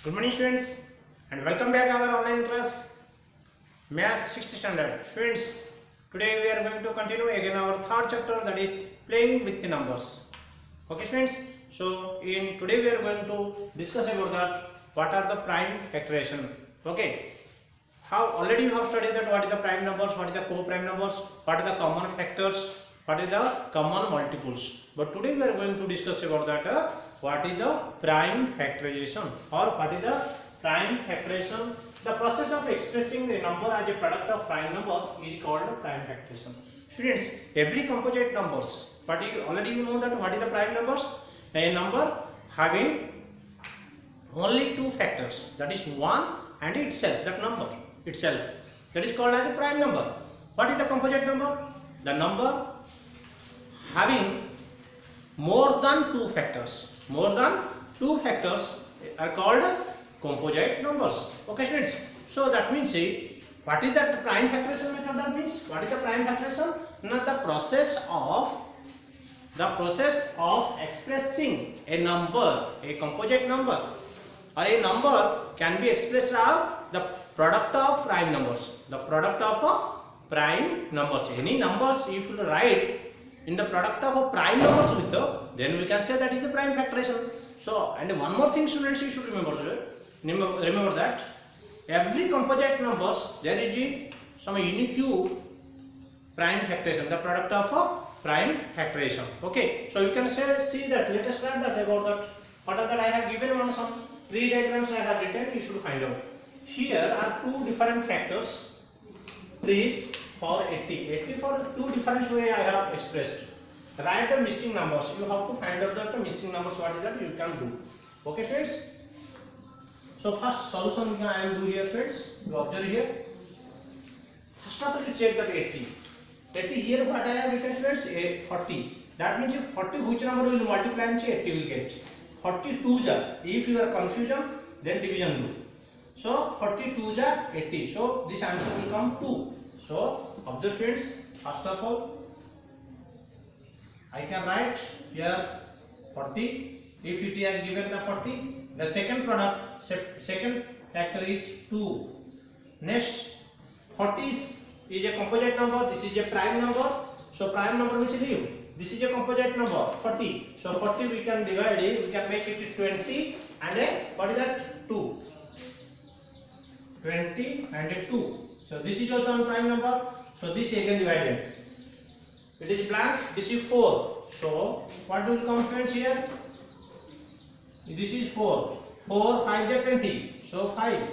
Good morning students and welcome back our online class Maths 6th standard. Students, today we are going to continue again our third chapter, that is playing with the numbers. Okay students, so in today we are going to discuss about that what are the prime factorization. Okay, how already you have studied that what is the prime numbers, what is the co-prime numbers, what are the common factors, what is the common multiples. But today we are going to discuss about that what is the prime factorization or what is the prime factorization. The process of expressing a number as a product of prime numbers is called prime factorization. Students, every composite numbers, but you already know that what is the prime numbers. A number having only two factors, that is 1 and itself, that number itself, that is called as a prime number. What is the composite number? The number having more than two factors are called composite numbers. Okay students, so that means see, what is that prime factorization method? That means what is the prime factorization? Now the process of expressing a number, a composite number or a number can be expressed as the product of prime numbers. The product of prime numbers, any numbers if you write in the product of a prime numbers with then we can say that is the prime factorization. So, and one more thing students, you should remember that every composite numbers there is some unique prime factorization, the product of a prime factorization. Okay, so you can see that. Let us start that about that. What are that I have given on some three diagrams I have written, you should find out. Here are two different factors. This for 80 for two different way I have expressed. Write the missing numbers. You have to find out that the missing numbers, what is that you can do. Okay students. So first solution I will do here students. You observe here. First of all you check that 80 here what I have written students, 40. That means if 40 which number will multiply and 80 will get. 42 ja. If you are confusion then division do. So 42 ja 80. So this answer will come 2. So observe students, first of all I can write here 40. If it has given the 40, the second factor is 2. Next 40 is a composite number. This is a prime number. So prime number means leave. This is a composite number 40. So 40 we can divide it. We can make it 20 and what is that 2. 20 and 2. So this is also a prime number. So this again divided. It is blank. This is 4. So what will come students here? This is 4. 4 5 is 20. So 5.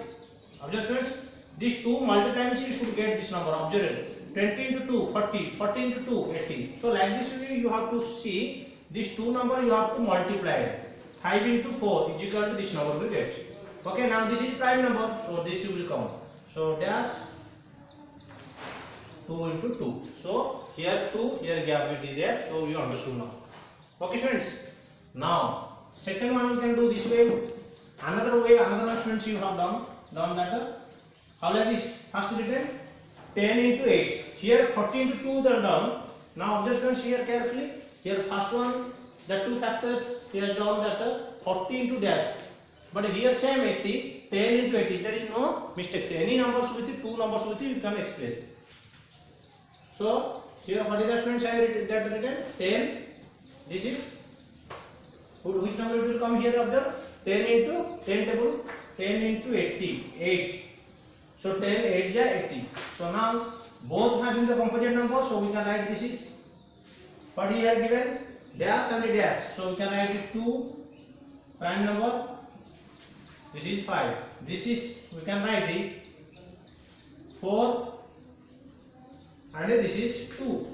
Observe students. These two multiplies you should get this number. Observe. 20 into 2 40. 40 into 2 80. So like this way you have to see these two number you have to multiply. 5 into 4 is equal to this number will get. Okay, now this is prime number. So this will come. So dash 2 into 2. So here 2, here gap will be there. So you understood now. Okay students. Now second one we can do this way. Another one students you have done that. How like this? First written 10 into 8. Here 40 into 2 they are done. Now observe students here carefully. Here first one, the two factors here done that 40 into dash. But here same 80, 10 into 80. There is no mistakes. Any numbers with it, two numbers with it, you can express. So here what is the students I written 10. This is which number it will come here after 10 into 10 table 10 into 80 8. So 10 8 ja 80. So now both having the composite number. So we can write this is what is here given dash and a dash. So we can write it 2 prime number. This is 5. This is we can write it 4 and this is 2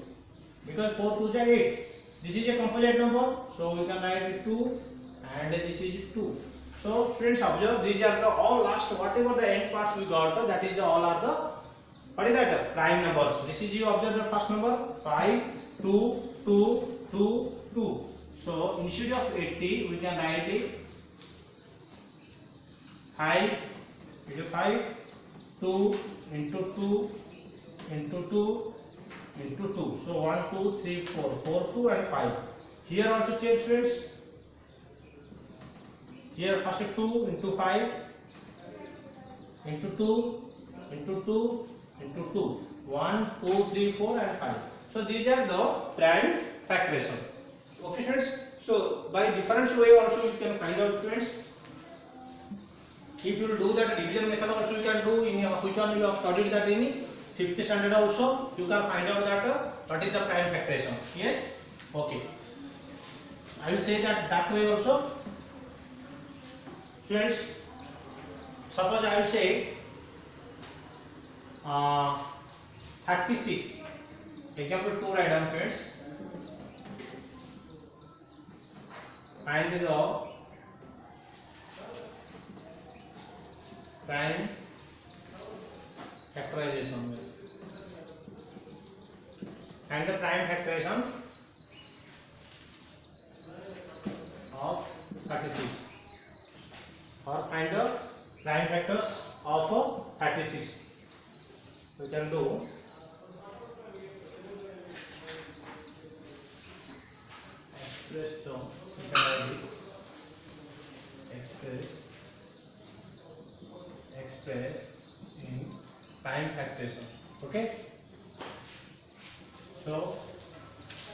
because 4 2 is 8. This is a composite number. So we can write it 2 and this is 2. So students observe these are the all last whatever the end parts we got, that is the all are the what is that prime numbers. This is you observe the first number 5 2 2 2 2. So instead of 80 we can write it 5 into 5 2 into 2 into 2 into 2. So 1 2 3 4 4 2 and 5. Here also check students. here first 2 into 5 into 2 into 2 into 2, 1 2 3 4 and 5. So these are the prime factorization. Okay students, so by different way also you can find out students. If you do that division method also you can do in which one you have studied that in 5th standard also, you can find out that what is the prime factorization. Yes, okay, I will say that way also. Students, suppose I will say 36, example 2 write down friends. Find the prime factorization and the prime factorization of 36, or find the prime factors of 36. We can do express in prime factorization. Okay, so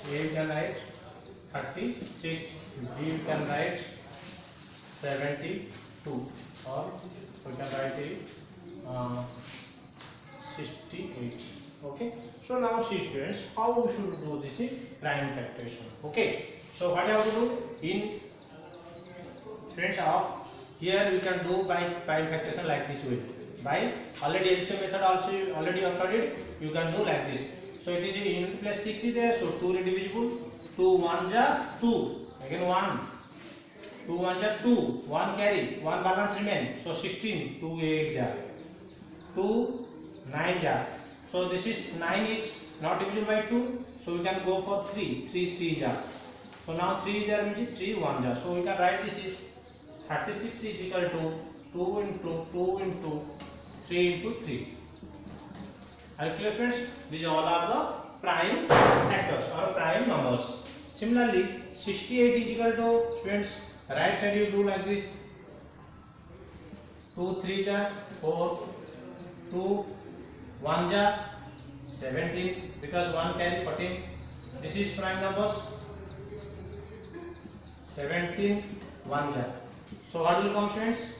A you can write 36, B you can write 72, or we can write it 68. Okay, so now see students, how we should do this prime factorization. Okay, so what I have to do in students of here you can do by prime factorization like this way. By already LCM method also you already have studied, you can do like this. So it is in plus 6 is there, so 2 is divisible, 2 1 ja 2, again 1, 2 1 ja 2, 1 carry, 1 balance remain, so 16, 2 8 ja 2 9 ja. So this is 9 is not divisible by 2, so we can go for 3, 3 3 ja. So now 3 there means 3 1 ja. So we can write this is 36 is equal to 2 into 2 into 3 into 3. Are you clear friends? These all are the prime factors or prime numbers. Similarly, 68 is equal to, students, right side you do like this, 2 3 ja 4, 2 1 ja 17, because 1 carry 14. This is prime numbers, 17 1 ja. So what will come students?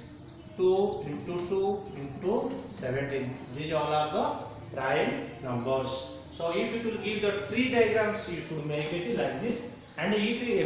2 into 2 into 17. These all are the prime numbers. So if it will give the tree diagrams, you should make it like this. And if you